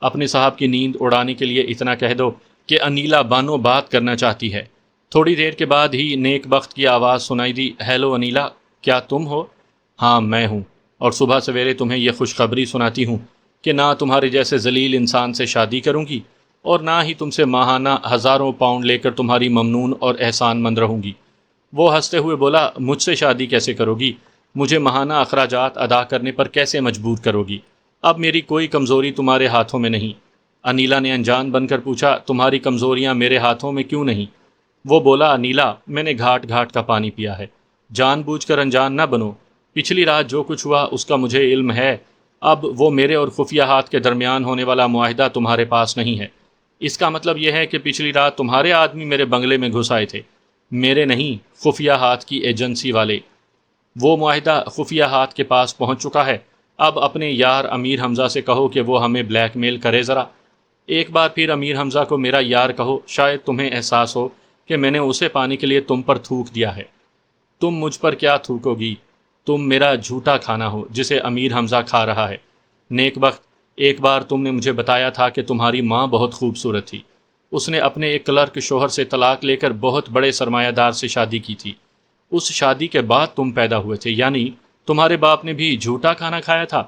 اپنے صاحب کی نیند اڑانے کے لیے اتنا کہہ دو کہ انیلا بانو بات کرنا چاہتی ہے۔ تھوڑی دیر کے بعد ہی نیک بخت کی آواز سنائی دی، ہیلو انیلا، کیا تم ہو؟ ہاں میں ہوں، اور صبح سویرے تمہیں یہ خوشخبری سناتی ہوں کہ نہ تمہارے جیسے ذلیل انسان سے شادی کروں گی اور نہ ہی تم سے ماہانہ ہزاروں پاؤنڈ لے کر تمہاری ممنون اور احسان مند رہوں گی۔ وہ ہنستے ہوئے بولا، مجھ سے شادی کیسے کرو گی؟ مجھے ماہانہ اخراجات ادا کرنے پر کیسے مجبور کرو گی؟ اب میری کوئی کمزوری تمہارے ہاتھوں میں نہیں۔ انیلا نے انجان بن کر پوچھا، تمہاری کمزوریاں میرے ہاتھوں میں کیوں نہیں؟ وہ بولا، انیلا، میں نے گھاٹ گھاٹ کا پانی پیا ہے، جان بوجھ کر انجان نہ بنو۔ پچھلی رات جو کچھ ہوا اس کا مجھے علم ہے۔ اب وہ میرے اور خفیہ ہاتھ کے درمیان ہونے والا معاہدہ تمہارے پاس نہیں ہے۔ اس کا مطلب یہ ہے کہ پچھلی رات تمہارے آدمی میرے بنگلے میں گھس آئے تھے، میرے نہیں، خفیہ ہاتھ کی ایجنسی والے۔ وہ معاہدہ خفیہ ہاتھ کے پاس پہنچ چکا ہے۔ اب اپنے یار امیر حمزہ سے کہو کہ وہ ہمیں بلیک میل کرے ذرا۔ ایک بار پھر امیر حمزہ کو میرا یار کہو، شاید تمہیں احساس ہو کہ میں نے اسے پانے کے لیے تم پر تھوک دیا ہے۔ تم مجھ پر کیا تھوکو گی؟ تم میرا جھوٹا کھانا ہو جسے امیر حمزہ کھا رہا ہے۔ نیک بخت، ایک بار تم نے مجھے بتایا تھا کہ تمہاری ماں بہت خوبصورت تھی۔ اس نے اپنے ایک کلرک شوہر سے طلاق لے کر بہت بڑے سرمایہ دار سے شادی کی تھی۔ اس شادی کے بعد تم پیدا ہوئے تھے، یعنی تمہارے باپ نے بھی جھوٹا کھانا کھایا تھا۔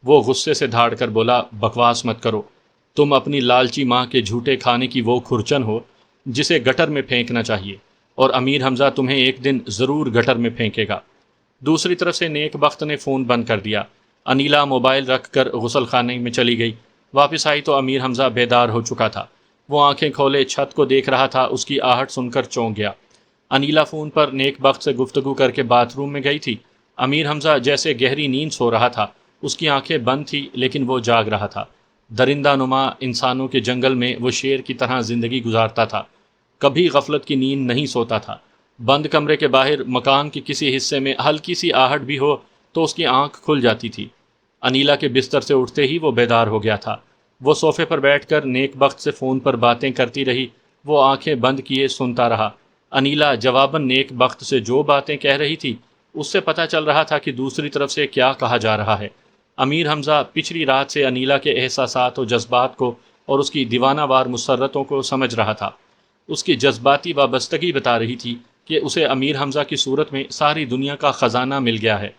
وہ غصے سے دھاڑ کر بولا، بکواس مت کرو، تم اپنی لالچی ماں کے جھوٹے کھانے کی وہ کھرچن ہو جسے گٹر میں پھینکنا چاہیے، اور امیر حمزہ تمہیں ایک دن ضرور گٹر میں پھینکے گا۔ دوسری طرف سے نیک بخت نے فون بند کر دیا۔ انیلا موبائل رکھ کر غسل خانے میں چلی گئی۔ واپس آئی تو امیر حمزہ بیدار ہو چکا تھا۔ وہ آنکھیں کھولے چھت کو دیکھ رہا تھا۔ اس کی آہٹ سن کر چونک گیا۔ انیلا فون پر نیک بخت سے گفتگو کر کے باتھ روم میں گئی تھی۔ امیر حمزہ جیسے گہری نیند سو رہا تھا۔ اس کی آنکھیں بند تھی لیکن وہ جاگ رہا تھا۔ درندہ نما انسانوں کے جنگل میں وہ شیر کی طرح زندگی گزارتا تھا، کبھی غفلت کی نیند نہیں سوتا تھا۔ بند کمرے کے باہر مکان کے کسی حصے میں ہلکی سی آہٹ بھی ہو تو اس کی آنکھ کھل جاتی تھی۔ انیلا کے بستر سے اٹھتے ہی وہ بیدار ہو گیا تھا۔ وہ صوفے پر بیٹھ کر نیک بخت سے فون پر باتیں کرتی رہی۔ وہ آنکھیں بند کیے سنتا رہا۔ انیلا جواباً نیک بخت سے جو باتیں کہہ رہی تھی اس سے پتہ چل رہا تھا کہ دوسری طرف سے کیا کہا جا رہا ہے۔ امیر حمزہ پچھلی رات سے انیلا کے احساسات و جذبات کو اور اس کی دیوانہ وار مسرتوں کو سمجھ رہا تھا۔ اس کی جذباتی وابستگی بتا رہی تھی کہ اسے امیر حمزہ کی صورت میں ساری دنیا کا خزانہ مل گیا ہے۔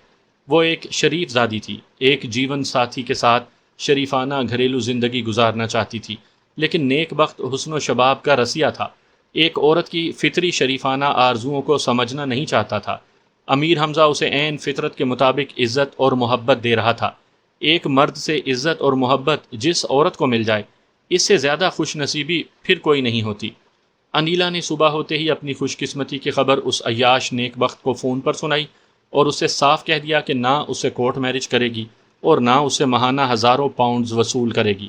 وہ ایک شریف زادی تھی، ایک جیون ساتھی کے ساتھ شریفانہ گھریلو زندگی گزارنا چاہتی تھی، لیکن نیک بخت حسن و شباب کا رسیہ تھا، ایک عورت کی فطری شریفانہ آرزوؤں کو سمجھنا نہیں چاہتا تھا۔ امیر حمزہ اسے عین فطرت کے مطابق عزت اور محبت دے رہا تھا۔ ایک مرد سے عزت اور محبت جس عورت کو مل جائے، اس سے زیادہ خوش نصیبی پھر کوئی نہیں ہوتی۔ انیلا نے صبح ہوتے ہی اپنی خوش قسمتی کی خبر اس عیاش نیک بخت کو فون پر سنائی اور اس سے صاف کہہ دیا کہ نہ اس سے کورٹ میرج کرے گی اور نہ اس سے ماہانہ ہزاروں پاؤنڈز وصول کرے گی۔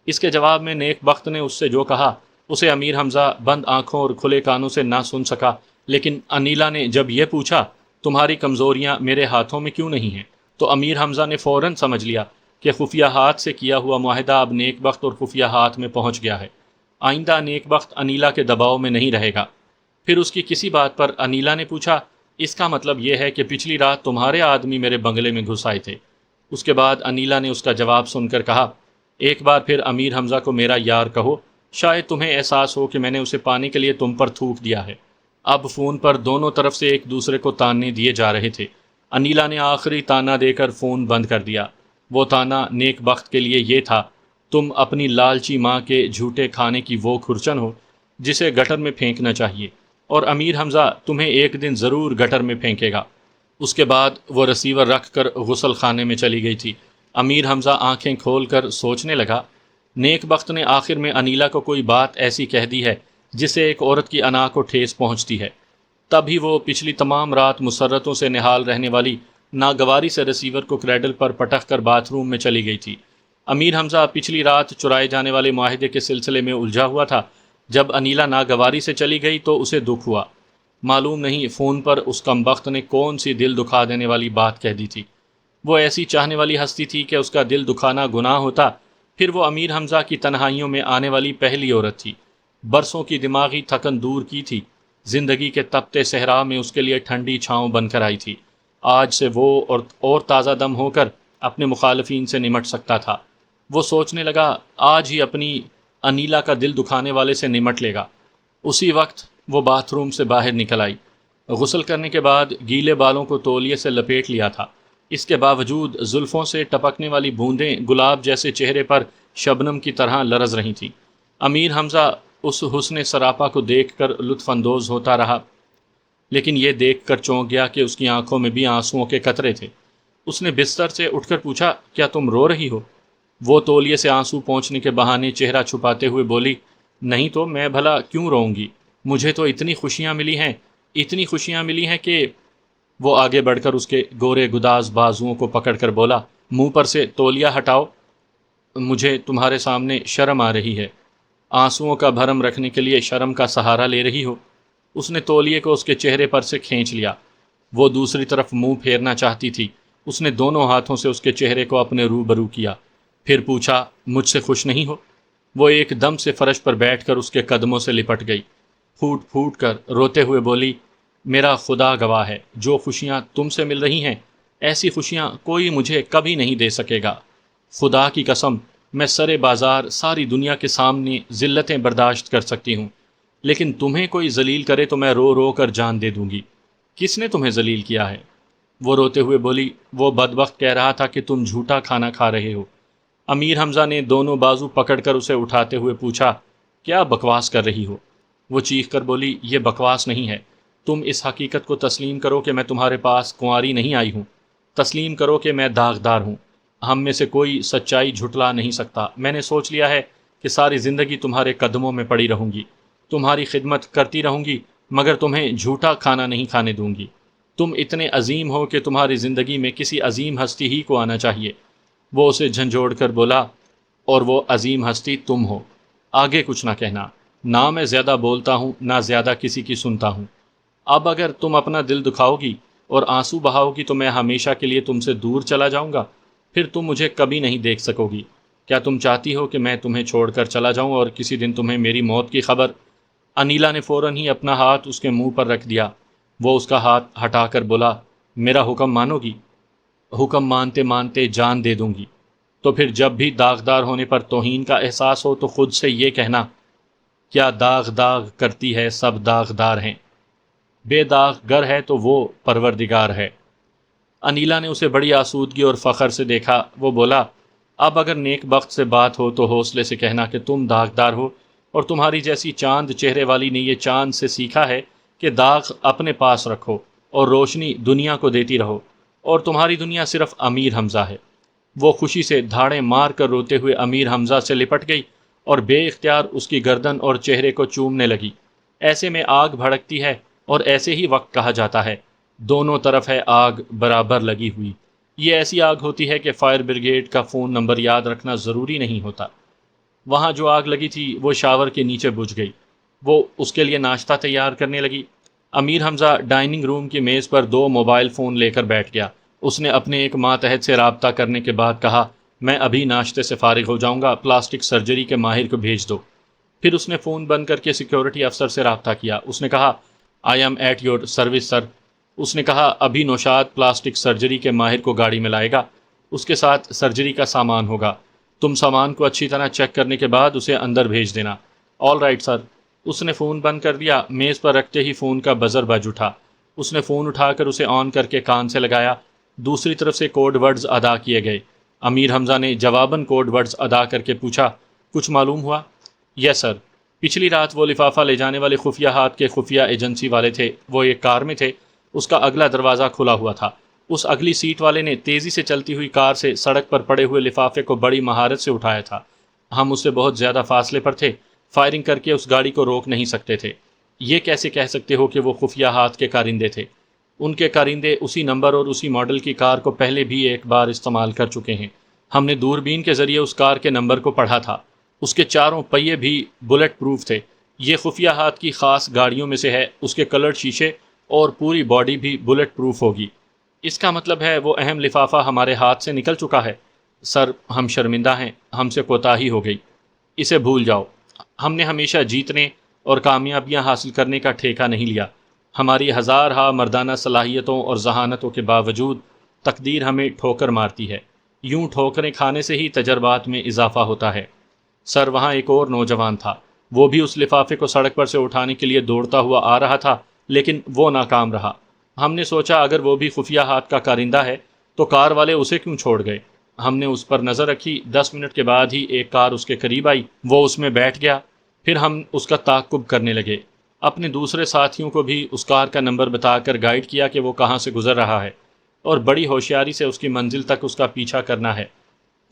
اس کے جواب میں نیک بخت نے اس سے جو کہا اسے امیر حمزہ بند آنکھوں اور کھلے کانوں سے نہ سن سکا، لیکن انیلا نے جب یہ پوچھا تمہاری کمزوریاں میرے ہاتھوں میں کیوں نہیں ہیں، تو امیر حمزہ نے فوراً سمجھ لیا کہ خفیہ ہاتھ سے کیا ہوا معاہدہ اب نیک بخت اور خفیہ ہاتھ میں پہنچ گیا ہے۔ آئندہ نیک بخت انیلا کے دباؤ میں نہیں رہے گا۔ پھر اس کی کسی بات پر انیلا نے پوچھا، اس کا مطلب یہ ہے کہ پچھلی رات تمہارے آدمی میرے بنگلے میں گھس آئے تھے؟ اس کے بعد انیلا نے اس کا جواب سن کر کہا، ایک بار پھر امیر حمزہ کو میرا یار کہو، شاید تمہیں احساس ہو کہ میں نے اسے پانے کے لیے تم پر تھوک دیا ہے۔ اب فون پر دونوں طرف سے ایک دوسرے کو تانے دیے جا رہے تھے۔ انیلا نے آخری تانا دے کر فون بند کر دیا۔ وہ تانا نیک بخت کے لیے یہ تھا، تم اپنی لالچی ماں کے جھوٹے کھانے کی وہ کھرچن ہو جسے گٹر میں پھینکنا چاہیے، اور امیر حمزہ تمہیں ایک دن ضرور گٹر میں پھینکے گا۔ اس کے بعد وہ رسیور رکھ کر غسل خانے میں چلی گئی تھی۔ امیر حمزہ آنکھیں کھول کر سوچنے لگا، نیک بخت نے آخر میں انیلا کو کوئی بات ایسی کہہ دی ہے جس سے ایک عورت کی انا کو ٹھیس پہنچتی ہے۔ تب ہی وہ پچھلی تمام رات مسرتوں سے نہال رہنے والی ناگواری سے رسیور کو کریڈل پر پٹک کر باتھ روم میں چلی گئی تھی۔ امیر حمزہ پچھلی رات چرائے جانے والے معاہدے کے سلسلے میں الجھا ہوا تھا۔ جب انیلا ناگواری سے چلی گئی تو اسے دکھ ہوا۔ معلوم نہیں فون پر اس کمبخت نے کون سی دل دکھا دینے والی بات کہہ دی تھی۔ وہ ایسی چاہنے والی ہستی تھی کہ اس کا دل دکھانا گناہ ہوتا۔ پھر وہ امیر حمزہ کی تنہائیوں میں آنے والی پہلی عورت تھی۔ برسوں کی دماغی تھکن دور کی تھی، زندگی کے تپتے صحرا میں اس کے لیے ٹھنڈی چھاؤں بن کر آئی تھی۔ آج سے وہ اور تازہ دم ہو کر اپنے مخالفین سے نمٹ سکتا تھا۔ وہ سوچنے لگا، آج ہی اپنی انیلا کا دل دکھانے والے سے نمٹ لے گا۔ اسی وقت وہ باتھ روم سے باہر نکل آئی۔ غسل کرنے کے بعد گیلے بالوں کو تولیے سے لپیٹ لیا تھا۔ اس کے باوجود زلفوں سے ٹپکنے والی بوندیں گلاب جیسے چہرے پر شبنم کی طرح لرز رہی تھیں۔ امیر حمزہ اس حسن سراپا کو دیکھ کر لطف اندوز ہوتا رہا، لیکن یہ دیکھ کر چونک گیا کہ اس کی آنکھوں میں بھی آنسوؤں کے قطرے تھے۔ اس نے بستر سے اٹھ کر پوچھا، کیا تم رو رہی ہو؟ وہ تولیے سے آنسو پہنچنے کے بہانے چہرہ چھپاتے ہوئے بولی، نہیں تو میں بھلا کیوں روؤں گی؟ مجھے تو اتنی خوشیاں ملی ہیں کہ… وہ آگے بڑھ کر اس کے گورے گداز بازوؤں کو پکڑ کر بولا، منہ پر سے تولیا ہٹاؤ، مجھے تمہارے سامنے شرم آ رہی ہے۔ آنسوؤں کا بھرم رکھنے کے لیے شرم کا سہارا لے رہی ہو؟ اس نے تولیے کو اس کے چہرے پر سے کھینچ لیا۔ وہ دوسری طرف منہ پھیرنا چاہتی تھی۔ اس نے دونوں ہاتھوں سے اس کے چہرے کو اپنے روبرو کیا، پھر پوچھا، مجھ سے خوش نہیں ہو؟ وہ ایک دم سے فرش پر بیٹھ کر اس کے قدموں سے لپٹ گئی، پھوٹ پھوٹ کر روتے ہوئے بولی، میرا خدا گواہ ہے، جو خوشیاں تم سے مل رہی ہیں ایسی خوشیاں کوئی مجھے کبھی نہیں دے سکے گا۔ خدا کی قسم، میں سرے بازار ساری دنیا کے سامنے ذلتیں برداشت کر سکتی ہوں، لیکن تمہیں کوئی ذلیل کرے تو میں رو رو کر جان دے دوں گی۔ کس نے تمہیں ذلیل کیا ہے؟ وہ روتے ہوئے بولی، وہ بدبخت کہہ رہا تھا کہ تم جھوٹا کھانا کھا رہے ہو۔ امیر حمزہ نے دونوں بازو پکڑ کر اسے اٹھاتے ہوئے پوچھا، کیا بکواس کر رہی ہو؟ وہ چیخ کر بولی، یہ بکواس نہیں ہے، تم اس حقیقت کو تسلیم کرو کہ میں تمہارے پاس کنواری نہیں آئی ہوں، تسلیم کرو کہ میں داغدار ہوں۔ ہم میں سے کوئی سچائی جھٹلا نہیں سکتا۔ میں نے سوچ لیا ہے کہ ساری زندگی تمہارے قدموں میں پڑی رہوں گی، تمہاری خدمت کرتی رہوں گی، مگر تمہیں جھوٹا کھانا نہیں کھانے دوں گی۔ تم اتنے عظیم ہو کہ تمہاری زندگی میں کسی عظیم ہستی ہی کو آنا چاہیے۔ وہ اسے جھنجھوڑ کر بولا، اور وہ عظیم ہستی تم ہو۔ آگے کچھ نہ کہنا، نہ میں زیادہ بولتا ہوں نہ زیادہ کسی کی سنتا ہوں۔ اب اگر تم اپنا دل دکھاؤ گی اور آنسو بہاؤ گی تو میں ہمیشہ کے لیے تم سے دور چلا جاؤں گا، پھر تم مجھے کبھی نہیں دیکھ سکو گی۔ کیا تم چاہتی ہو کہ میں تمہیں چھوڑ کر چلا جاؤں اور کسی دن تمہیں میری موت کی خبر… انیلا نے فوراً ہی اپنا ہاتھ اس کے منہ پر رکھ دیا۔ وہ اس کا ہاتھ ہٹا کر بولا، میرا حکم مانو گی؟ حکم مانتے مانتے جان دے دوں گی۔ تو پھر جب بھی داغدار ہونے پر توہین کا احساس ہو تو خود سے یہ کہنا، کیا داغ داغ کرتی ہے سب داغدار ہیں، بے داغ گر ہے تو وہ پروردگار ہے۔ انیلا نے اسے بڑی آسودگی اور فخر سے دیکھا۔ وہ بولا، اب اگر نیک بخت سے بات ہو تو حوصلے سے کہنا کہ تم داغدار ہو، اور تمہاری جیسی چاند چہرے والی نے یہ چاند سے سیکھا ہے کہ داغ اپنے پاس رکھو اور روشنی دنیا کو دیتی رہو، اور تمہاری دنیا صرف امیر حمزہ ہے۔ وہ خوشی سے دھاڑیں مار کر روتے ہوئے امیر حمزہ سے لپٹ گئی اور بے اختیار اس کی گردن اور چہرے کو چومنے لگی۔ ایسے میں آگ بھڑکتی ہے اور ایسے ہی وقت کہا جاتا ہے، دونوں طرف ہے آگ برابر لگی ہوئی۔ یہ ایسی آگ ہوتی ہے کہ فائر بریگیڈ کا فون نمبر یاد رکھنا ضروری نہیں ہوتا۔ وہاں جو آگ لگی تھی وہ شاور کے نیچے بجھ گئی۔ وہ اس کے لیے ناشتہ تیار کرنے لگی۔ امیر حمزہ ڈائننگ روم کی میز پر 2 موبائل فون لے کر بیٹھ گیا۔ اس نے اپنے ایک ماتحت سے رابطہ کرنے کے بعد کہا، میں ابھی ناشتے سے فارغ ہو جاؤں گا، پلاسٹک سرجری کے ماہر کو بھیج دو۔ پھر اس نے فون بند کر کے سیکیورٹی افسر سے رابطہ کیا۔ اس نے کہا، I am at your service sir. اس نے کہا، ابھی نوشاد پلاسٹک سرجری کے ماہر کو گاڑی میں لائے گا، اس کے ساتھ سرجری کا سامان ہوگا، تم سامان کو اچھی طرح چیک کرنے کے بعد اسے اندر بھیج دینا۔ All right sir. اس نے فون بند کر دیا۔ میز پر رکھتے ہی فون کا بزر بج اٹھا۔ اس نے فون اٹھا کر اسے آن کر کے کان سے لگایا۔ دوسری طرف سے کوڈ ورڈز ادا کیے گئے۔ امیر حمزہ نے جواباً کوڈ ورڈز ادا کر کے پوچھا، کچھ معلوم ہوا؟ یس سر۔ پچھلی رات وہ لفافہ لے جانے والے خفیہ ہاتھ کے خفیہ ایجنسی والے تھے، وہ ایک کار میں تھے، اس کا اگلا دروازہ کھلا ہوا تھا۔ اس اگلی سیٹ والے نے تیزی سے چلتی ہوئی کار سے سڑک پر پڑے ہوئے لفافے کو بڑی مہارت سے اٹھایا تھا۔ ہم اس سے بہت زیادہ فاصلے پر تھے، فائرنگ کر کے اس گاڑی کو روک نہیں سکتے تھے۔ یہ کیسے کہہ سکتے ہو کہ وہ خفیہ ہاتھ کے کارندے تھے؟ ان کے کارندے اسی نمبر اور اسی ماڈل کی کار کو پہلے بھی ایک بار استعمال کر چکے ہیں۔ ہم نے دوربین کے ذریعے اس کار کے نمبر کو پڑھا تھا۔ اس کے چاروں پہیے بھی بلٹ پروف تھے۔ یہ خفیہ ہاتھ کی خاص گاڑیوں میں سے ہے، اس کے کلرڈ شیشے اور پوری باڈی بھی بلٹ پروف ہوگی۔ اس کا مطلب ہے وہ اہم لفافہ ہمارے ہاتھ سے نکل چکا ہے۔ سر، ہم شرمندہ ہیں، ہم سے کوتاہی ہو گئی، اسے بھول جاؤ۔ ہم نے ہمیشہ جیتنے اور کامیابیاں حاصل کرنے کا ٹھیکہ نہیں لیا۔ ہماری ہزارہا مردانہ صلاحیتوں اور ذہانتوں کے باوجود تقدیر ہمیں ٹھوکر مارتی ہے۔ یوں ٹھوکریں کھانے سے ہی تجربات میں اضافہ ہوتا ہے۔ سر، وہاں ایک اور نوجوان تھا، وہ بھی اس لفافے کو سڑک پر سے اٹھانے کے لیے دوڑتا ہوا آ رہا تھا، لیکن وہ ناکام رہا۔ ہم نے سوچا اگر وہ بھی خفیہ ہاتھ کا کارندہ ہے تو کار والے اسے کیوں چھوڑ گئے؟ ہم نے اس پر نظر رکھی۔ 10 منٹ کے بعد ہی ایک کار اس کے قریب آئی، وہ اس میں بیٹھ گیا۔ پھر ہم اس کا تعاقب کرنے لگے، اپنے دوسرے ساتھیوں کو بھی اس کار کا نمبر بتا کر گائیڈ کیا کہ وہ کہاں سے گزر رہا ہے، اور بڑی ہوشیاری سے اس کی منزل تک اس کا پیچھا کرنا ہے۔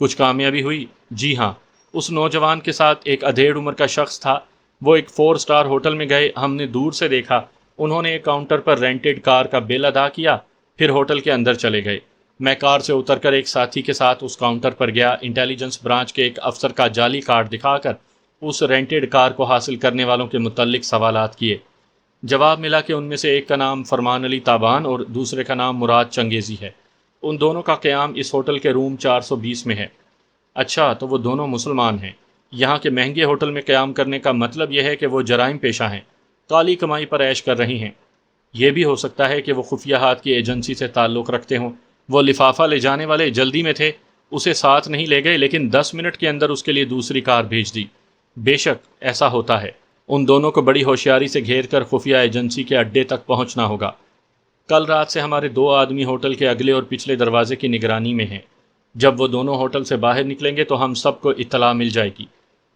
کچھ کامیابی ہوئی؟ جی ہاں۔ اس نوجوان کے ساتھ ایک ادھیڑ عمر کا شخص تھا۔ وہ ایک 4 اسٹار ہوٹل میں گئے، ہم نے دور سے دیکھا، انہوں نے ایک کاؤنٹر پر رینٹڈ کار کا بل ادا کیا، پھر ہوٹل کے اندر چلے گئے۔ میں کار سے اتر کر ایک ساتھی کے ساتھ اس کاؤنٹر پر گیا، انٹیلیجنس برانچ کے ایک افسر کا جعلی کارڈ دکھا کر اس رینٹڈ کار کو حاصل کرنے والوں کے متعلق سوالات کیے۔ جواب ملا کہ ان میں سے ایک کا نام فرمان علی تابان اور دوسرے کا نام مراد چنگیزی ہے۔ ان دونوں کا قیام اس ہوٹل کے روم 420 میں ہے۔ اچھا، تو وہ دونوں مسلمان ہیں۔ یہاں کے مہنگے ہوٹل میں قیام کرنے کا مطلب یہ ہے کہ وہ جرائم پیشہ ہیں، کالی کمائی پر عیش کر رہی ہیں۔ یہ بھی ہو سکتا ہے کہ وہ خفیہ ہاتھ کی ایجنسی سے تعلق رکھتے ہوں۔ وہ لفافہ لے جانے والے جلدی میں تھے، اسے ساتھ نہیں لے گئے، لیکن 10 منٹ کے اندر اس کے لیے دوسری کار بھیج دی۔ بے شک ایسا ہوتا ہے۔ ان دونوں کو بڑی ہوشیاری سے گھیر کر خفیہ ایجنسی کے اڈے تک پہنچنا ہوگا۔ کل رات سے ہمارے 2 آدمی ہوٹل کے اگلے اور پچھلے دروازے کی نگرانی میں ہیں۔ جب وہ دونوں ہوٹل سے باہر نکلیں گے تو ہم سب کو اطلاع مل جائے گی۔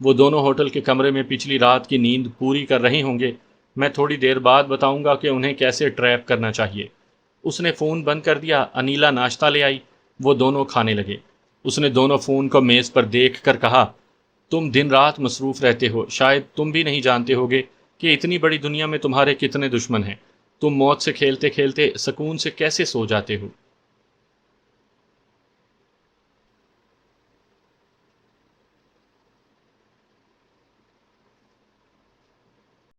وہ دونوں ہوٹل کے کمرے میں پچھلی رات کی نیند پوری کر رہے ہوں گے۔ میں تھوڑی دیر بعد بتاؤں گا کہ انہیں کیسے ٹریپ کرنا چاہیے۔ اس نے فون بند کر دیا۔ انیلا ناشتہ لے آئی، وہ دونوں کھانے لگے۔ اس نے دونوں فون کو میز پر دیکھ کر کہا، تم دن رات مصروف رہتے ہو، شاید تم بھی نہیں جانتے ہوگے کہ اتنی بڑی دنیا میں تمہارے کتنے دشمن ہیں۔ تم موت سے کھیلتے کھیلتے سکون سے کیسے سو جاتے ہو؟